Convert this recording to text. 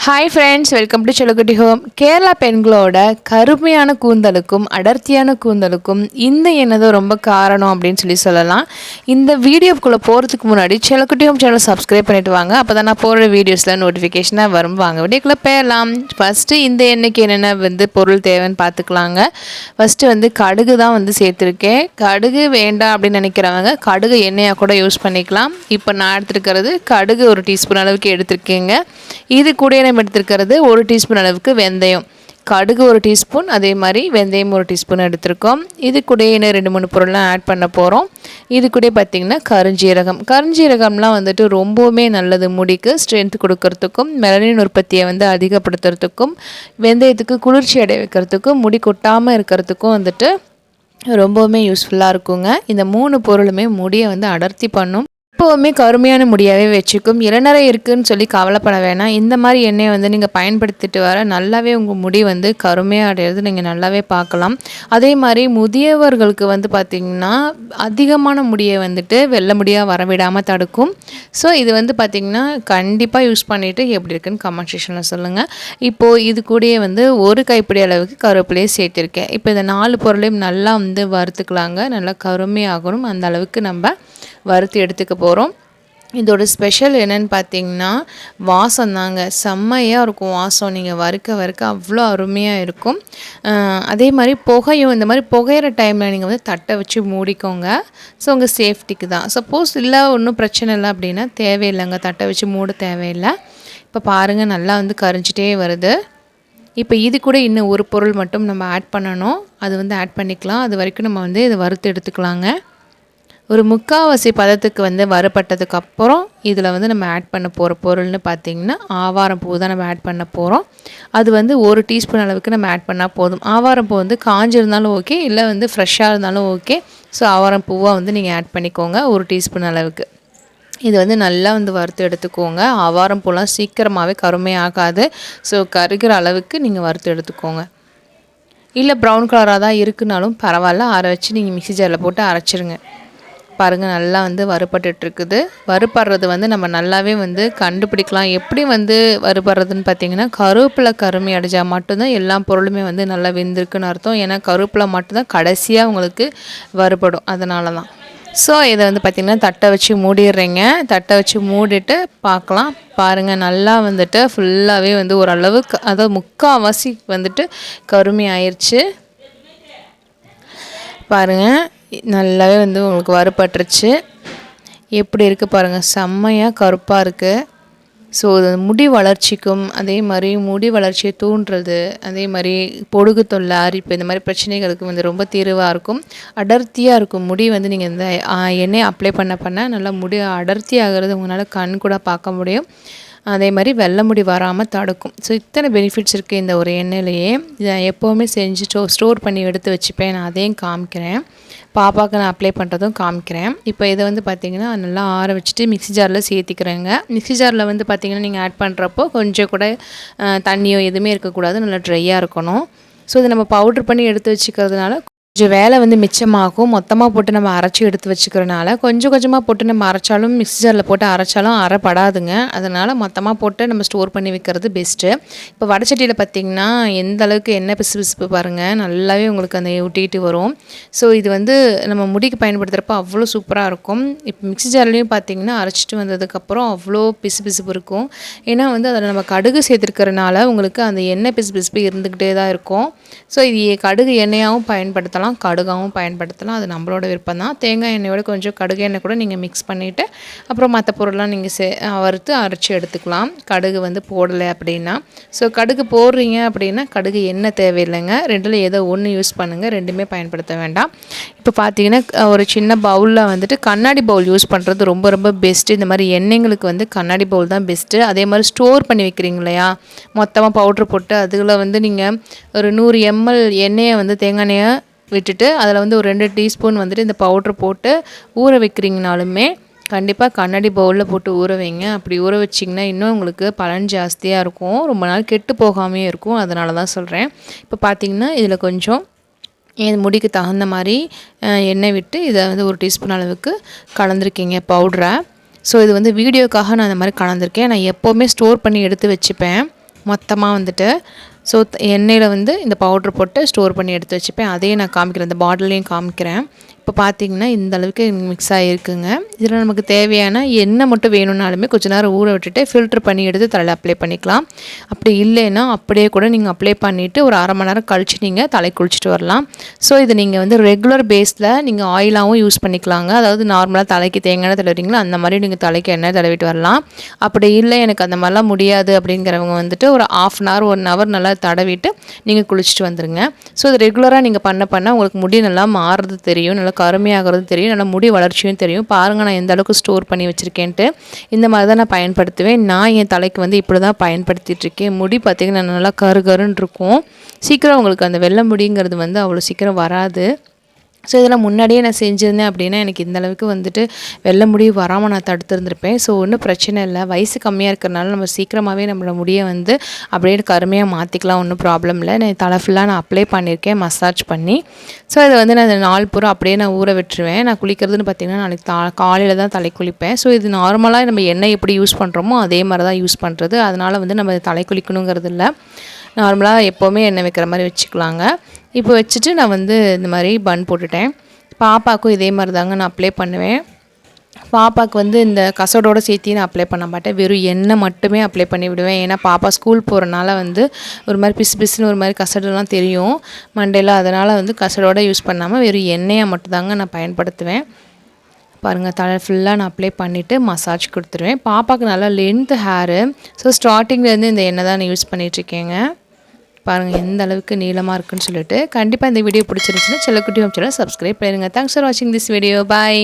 Hi friends, welcome to செல்லக்குட்டி home. Kerala பெண்களோட கருமையான கூந்தலுக்கும் அடர்த்தியான கூந்தலுக்கும் இந்த எண்ணெய் தான் ரொம்ப காரணம் அப்படின்னு சொல்லலாம். இந்த வீடியோக்குள்ளே போகிறதுக்கு முன்னாடி செல்லக்குட்டி ஹோம் சேனல் சப்ஸ்கிரைப் பண்ணிவிட்டு வாங்க. அப்போ தான் நான் போகிற வீடியோஸில் நோட்டிஃபிகேஷனாக வரும். வாங்க வீடியோக்குள்ளே போயிடலாம். ஃபஸ்ட்டு இந்த எண்ணெய்க்கு என்னென்ன பொருள் தேவைன்னு பார்த்துக்கலாங்க. ஃபஸ்ட்டு கடுகு தான் சேர்த்துருக்கேன். கடுகு வேண்டாம் அப்படின்னு நினைக்கிறவங்க கடுகு எண்ணெயாக கூட யூஸ் பண்ணிக்கலாம். இப்போ நான் எடுத்துருக்கிறது கடுகு 1 டீஸ்பூன் அளவுக்கு எடுத்துருக்கேங்க. இது கூட நம்ம எடுத்துருக்கிறது 1 டீஸ்பூன் அளவுக்கு வெந்தயம். கடுகு 1 டீஸ்பூன், அதே மாதிரி வெந்தயம் 1 டீஸ்பூன் எடுத்துருக்கோம். இது கூட இன்னும் 2-3 பொருள்லாம் ஆட் பண்ண போகிறோம். இது கூட பார்த்திங்கன்னா கருஞ்சீரகம்லாம் ரொம்பவுமே நல்லது. முடிக்கு ஸ்ட்ரென்த் கொடுக்கறதுக்கும் மெலனின் உற்பத்தியை அதிகப்படுத்துறதுக்கும் வெந்தயத்துக்கு குளிர்ச்சி அடைய வைக்கிறதுக்கும் முடி கொட்டாமல் இருக்கிறதுக்கும் ரொம்பவுமே யூஸ்ஃபுல்லாக இருக்குங்க. இந்த 3 பொருளுமே முடியை அடர்த்தி பண்ணும். எப்போவுமே கருமையான முடியாவே வச்சுக்கும். இளநரை இருக்குதுன்னு சொல்லி கவலைப்பட வேணாம். இந்த மாதிரி எண்ணெயை நீங்கள் பயன்படுத்திட்டு வர நல்லாவே உங்கள் முடி கருமையாக அடையிறது நீங்கள் நல்லாவே பார்க்கலாம். அதே மாதிரி முதியவர்களுக்கு பார்த்திங்கன்னா அதிகமான முடியை வெள்ளை முடியாக வரவிடாமல் தடுக்கும். ஸோ இது பார்த்திங்கன்னா கண்டிப்பாக யூஸ் பண்ணிவிட்டு எப்படி இருக்குன்னு கமெண்ட் செக்ஷனில் சொல்லுங்கள். இப்போது இது கூடயே 1 கைப்பிடி அளவுக்கு கருவேப்பிலையை சேர்த்துருக்கேன். இப்போ இந்த 4 பொருளையும் நல்லா வறுத்துக்கலாங்க. நல்லா கருமையாகணும், அந்த அளவுக்கு நம்ம வறுத்து எடுத்துக்க போகிறோம். இதோட ஸ்பெஷல் என்னென்னு பார்த்தீங்கன்னா வாசம் தாங்க. செம்மையாக இருக்கும் வாசம். நீங்கள் வறுக்க அவ்வளோ அருமையாக இருக்கும். அதே மாதிரி புகையும், இந்த மாதிரி புகையிற டைமில் நீங்கள் தட்டை வச்சு மூடிக்கோங்க. ஸோ உங்கள் சேஃப்டிக்கு தான். சப்போஸ் இல்லை ஒன்றும் பிரச்சனை இல்லை அப்படின்னா தேவையில்லைங்க, தட்டை வச்சு மூட தேவையில்லை. இப்போ பாருங்கள், நல்லா கரிஞ்சிட்டே வருது. இப்போ இது கூட இன்னும் ஒரு பொருள் மட்டும் நம்ம ஆட் பண்ணணும். அது ஆட் பண்ணிக்கலாம். அது வரைக்கும் நம்ம இதை வறுத்து எடுத்துக்கலாங்க. ஒரு 3/4 பதத்துக்கு வறுபட்டதுக்கப்புறம் இதில் நம்ம ஆட் பண்ண போகிற பொருள்னு பார்த்திங்கன்னா ஆவாரம் பூ தான் நம்ம ஆட் பண்ண போகிறோம். அது 1 டீஸ்பூன் அளவுக்கு நம்ம ஆட் பண்ணால் போதும். ஆவாரம் பூ காஞ்சிருந்தாலும் ஓகே, இல்லை ஃப்ரெஷ்ஷாக இருந்தாலும் ஓகே. ஸோ ஆவாரம் பூவாக நீங்கள் ஆட் பண்ணிக்கோங்க 1 டீஸ்பூன் அளவுக்கு. இது நல்லா வறுத்து எடுத்துக்கோங்க. ஆவாரம் பூலாம் சீக்கிரமாகவே கருமையாகாது. ஸோ கருகிற அளவுக்கு நீங்கள் வறுத்து எடுத்துக்கோங்க. இல்லை ப்ரௌன் கலராக தான் இருக்குனாலும் பரவாயில்ல, ஆற வச்சு நீங்கள் மிக்ஸி ஜாரில் போட்டு அரைச்சிருங்க. பாருங்கள், நல்லா வறுபட்டுருக்குது. வறுபடுறது நம்ம நல்லாவே கண்டுபிடிக்கலாம். எப்படி வறுபடுறதுன்னு பார்த்தீங்கன்னா கருவேப்பிலை கருமை அடைஞ்சால் மட்டும்தான் எல்லா பொருளுமே நல்லா வெந்திருக்குன்னு அர்த்தம். ஏன்னா கருவேப்பிலை மட்டும்தான் கடைசியாக உங்களுக்கு வறுபடும், அதனால தான். ஸோ இதை பார்த்திங்கன்னா தட்டை வச்சு மூடிடுறேங்க. தட்டை வச்சு மூடிட்டு பார்க்கலாம். பாருங்கள், நல்லா ஃபுல்லாகவே ஓரளவுக்கு, அதாவது 3/4 கருமை ஆயிடுச்சு. பாருங்கள், நல்லாவே உங்களுக்கு வறுபட்டுருச்சு. எப்படி இருக்குது பாருங்கள், செம்மையாக கருப்பாக இருக்குது. ஸோ இது முடி வளர்ச்சிக்கும், அதே மாதிரி முடி வளர்ச்சியை தூண்டுறது, அதே மாதிரி பொடுகு தொல்லை, அரிப்பு, இந்த மாதிரி பிரச்சனைகளுக்கு ரொம்ப தீர்வாக இருக்கும். அடர்த்தியாக இருக்கும் முடி. நீங்கள் இந்த எண்ணெயை அப்ளை பண்ண நல்லா முடி அடர்த்தி ஆகிறது உங்களால் கண் கூட பார்க்க முடியும். அதே மாதிரி வெள்ளை முடி வராமல் தடுக்கும். ஸோ இத்தனை பெனிஃபிட்ஸ் இருக்குது இந்த ஒரு எண்ணெயிலையே. இதை எப்போவுமே செஞ்சு ஸ்டோர் பண்ணி எடுத்து வச்சுப்பேன். நான் அதையும் காமிக்கிறேன். பாப்பாவுக்கு நான் அப்ளை பண்ணுறதும் காமிக்கிறேன். இப்போ இதை பார்த்திங்கன்னா நல்லா ஆற வச்சுட்டு மிக்ஸி ஜாரில் சேர்த்திக்கிறேங்க. மிக்ஸி ஜாரில் பார்த்திங்கன்னா நீங்கள் ஆட் பண்ணுறப்போ கொஞ்சம் கூட தண்ணியோ எதுவுமே இருக்கக்கூடாது, நல்லா ட்ரையாக இருக்கணும். ஸோ இதை நம்ம பவுட்ரு பண்ணி எடுத்து வச்சுக்கிறதுனால கொஞ்சம் வேலை மிச்சமாகும். மொத்தமாக போட்டு நம்ம அரைச்சி எடுத்து வச்சுக்கிறனால கொஞ்சம் கொஞ்சமாக போட்டு நம்ம அரைச்சாலும் மிக்ஸி ஜாரில் போட்டு அரைச்சாலும் அரைப்படாதுங்க. அதனால் மொத்தமாக போட்டு நம்ம ஸ்டோர் பண்ணி வைக்கிறது பெஸ்ட்டு. இப்போ வடச்சட்டியில் பார்த்திங்கன்னா எந்த அளவுக்கு எண்ணெய் பிசு பாருங்கள், நல்லாவே உங்களுக்கு அந்த ஊட்டிகிட்டு வரும். ஸோ இது நம்ம முடிக்கு பயன்படுத்துகிறப்ப அவ்வளோ சூப்பராக இருக்கும். இப்போ மிக்ஸி ஜார்லேயும் பார்த்திங்கன்னா அரைச்சிட்டு வந்ததுக்கப்புறம் அவ்வளோ பிசு இருக்கும். ஏன்னா அதில் நம்ம கடுகு சேர்த்துருக்கிறனால உங்களுக்கு அந்த எண்ணெய் பிசு இருந்துக்கிட்டே தான் இருக்கும். ஸோ இது கடுகு எண்ணெயாகவும் பயன்படுத்தலாம், கடுகாகவும் பயன்படுத்தலாம். அது நம்மளோட விருப்பம் தான். தேங்காய் எண்ணெயோட கொஞ்சம் கடுகு எண்ணெய் கூட நீங்கள் மிக்ஸ் பண்ணிவிட்டு அப்புறம் மற்ற பொருள்லாம் நீங்கள் வறுத்து அரைச்சி எடுத்துக்கலாம், கடுகு போடலை அப்படின்னா. ஸோ கடுகு போடுறீங்க அப்படின்னா கடுகு எண்ணெய் தேவையில்லைங்க. ரெண்டில் ஏதோ ஒன்று யூஸ் பண்ணுங்கள், ரெண்டுமே பயன்படுத்த வேண்டாம். இப்போ பார்த்தீங்கன்னா ஒரு சின்ன பவுலில் கண்ணாடி பவுல் யூஸ் பண்ணுறது ரொம்ப பெஸ்ட்டு. இந்த மாதிரி எண்ணெய்ங்களுக்கு கண்ணாடி பவுல் தான் பெஸ்ட்டு. அதே மாதிரி ஸ்டோர் பண்ணி வைக்கிறீங்க இல்லையா, மொத்தமாக பவுட்ரு போட்டு அதில் நீங்கள் ஒரு 100 ml எண்ணெயை தேங்காய் எண்ணெயை விட்டுட்டு அதில் ஒரு 2 டீஸ்பூன் இந்த பவுட்ரு போட்டு ஊற வைக்கிறீங்கனாலுமே கண்டிப்பாக கண்ணாடி பவுலில் போட்டு ஊற வைங்க. அப்படி ஊற வச்சிங்கன்னா இன்னும் உங்களுக்கு பலன் ஜாஸ்தியாக இருக்கும், ரொம்ப நாள் கெட்டு போகாமே இருக்கும். அதனால தான் சொல்கிறேன். இப்போ பார்த்திங்கன்னா இதில் கொஞ்சம் என் முடிக்கு தகுந்த மாதிரி எண்ணெய் விட்டு இதை 1 டீஸ்பூன் அளவுக்கு கலந்துருக்கீங்க பவுட்ரை. ஸோ இது வீடியோக்காக நான் இந்த மாதிரி கலந்துருக்கேன். நான் எப்போவுமே ஸ்டோர் பண்ணி எடுத்து வச்சுப்பேன். மொத்தமாக வந்துட்டு ஸோ எண்ணெயில் வந்து இந்த பவுட்ரு போட்டு ஸ்டோர் பண்ணி எடுத்து வச்சுப்பேன். அதையும் நான் காமிக்கிறேன், இந்த பாட்டிலையும் காமிக்கிறேன். இப்போ பார்த்திங்கன்னா இந்த அளவுக்கு மிக்ஸ் ஆகிருக்குங்க. இதில் நமக்கு தேவையான எண்ணெய் மட்டும் வேணும்னாலுமே கொஞ்சம் நேரம் ஊற விட்டுட்டு ஃபில்ட்ரு பண்ணி எடுத்து தலையில் அப்ளை பண்ணிக்கலாம். அப்படி இல்லைன்னா அப்படியே கூட நீங்கள் அப்ளை பண்ணிவிட்டு ஒரு அரை மணி நேரம் கழித்து நீங்கள் தலை குளிச்சுட்டு வரலாம். ஸோ இது நீங்கள் வந்து ரெகுலர் பேஸில் நீங்கள் ஆயிலாகவும் யூஸ் பண்ணிக்கலாங்க. அதாவது நார்மலாக தலைக்கு தேங்காய் எண்ணெய் தடவிங்களோ அந்த மாதிரி நீங்கள் தலைக்கு எண்ணெய் தடவிட்டு வரலாம். அப்படி இல்லை எனக்கு அந்த மாதிரிலாம் முடியாது அப்படிங்கிறவங்க வந்துட்டு ஒரு ½ அன் ஹவர் 1 ஹவர் நல்லா தடவிட்டு நீங்கள் குளிச்சுட்டு வந்துடுங்க. ஸோ இது ரெகுலராக நீங்கள் பண்ண உங்களுக்கு முடி நல்லா மாறுறது தெரியும், நல்லா கருமையாகிறது தெரியும், நல்லா முடி வளர்ச்சியும் தெரியும். பாருங்கள் நான் எந்த அளவுக்கு ஸ்டோர் பண்ணி வச்சுருக்கேன்ட்டு. இந்த மாதிரி தான் நான் பயன்படுத்துவேன். நான் என் தலைக்கு வந்து இப்படி தான் பயன்படுத்திகிட்ருக்கேன். முடி பார்த்திங்கன்னா நல்லா கருன்னு இருக்கும். சீக்கிரம் உங்களுக்கு அந்த வெள்ளை முடிங்கிறது வந்து அவ்வளோ சீக்கிரம் வராது. ஸோ இதெல்லாம் முன்னாடியே நான் செஞ்சுருந்தேன் அப்படின்னா எனக்கு இந்த அளவுக்கு வந்துட்டு வெள்ளை முடி வராமல் நான் தடுத்துருந்துருப்பேன். ஸோ ஒன்றும் பிரச்சனை இல்லை. வயசு கம்மியாக இருக்கிறனால நம்ம சீக்கிரமாகவே நம்மளோட முடியை வந்து அப்படியே கருமையாக மாற்றிக்கலாம், ஒன்றும் ப்ராப்ளம் இல்லை. நான் தலை ஃபுல்லாக நான் அப்ளை பண்ணியிருக்கேன் மசாஜ் பண்ணி. ஸோ இதை வந்து நான் நாள் பூரா அப்படியே நான் ஊற விட்டுருவேன். நான் குளிக்கிறதுன்னு பார்த்திங்கன்னா நாளைக்கு காலையில் தான் தலை குளிப்பேன். ஸோ இது நார்மலாக நம்ம எண்ணெய் எப்படி யூஸ் பண்ணுறோமோ அதே மாதிரி தான் யூஸ் பண்ணுறது. அதனால் வந்து நம்ம தலை குளிக்கணுங்கிறது இல்லை, நார்மலாக எப்போவுமே எண்ணெய் வைக்கிற மாதிரி வச்சுக்கலாங்க. இப்போ வச்சுட்டு நான் வந்து இந்த மாதிரி பன் போட்டுட்டேன். பாப்பாவுக்கும் இதே மாதிரி தாங்க நான் அப்ளை பண்ணுவேன். பாப்பாவுக்கு வந்து இந்த கசடோடு சேர்த்து நான் அப்ளை பண்ண மாட்டேன், வெறும் எண்ணெய் மட்டுமே அப்ளை பண்ணி விடுவேன். ஏன்னா பாப்பா ஸ்கூல் போகிறனால வந்து ஒரு மாதிரி பிசுன்னு ஒரு மாதிரி கசடெல்லாம் தெரியும் மண்டையில். அதனால் வந்து கசடோடு யூஸ் பண்ணாமல் வெறும் எண்ணெயை மட்டும்தாங்க நான் பயன்படுத்துவேன். பாருங்கள் தலை ஃபுல்லாக நான் அப்ளை பண்ணிவிட்டு மசாஜ் கொடுத்துருவேன். பாப்பாவுக்கு நல்லா லென்த் ஹேரு. ஸோ ஸ்டார்டிங்லேருந்து இந்த எண்ணெய் தான் நான் யூஸ் பண்ணிகிட்ருக்கேங்க. பாருங்கள் எந்த அளவுக்கு நீளமாக இருக்குன்னு சொல்லிட்டு. கண்டிப்பாக இந்த வீடியோ பிடிச்சிருந்துச்சுன்னா செல்லக்குட்டி ஹோம் சேனல் சப்ஸ்கிரைப் பண்ணிடுங்க. தேங்க்ஸ் ஃபார் வாட்சிங் திஸ் வீடியோ. பாய்.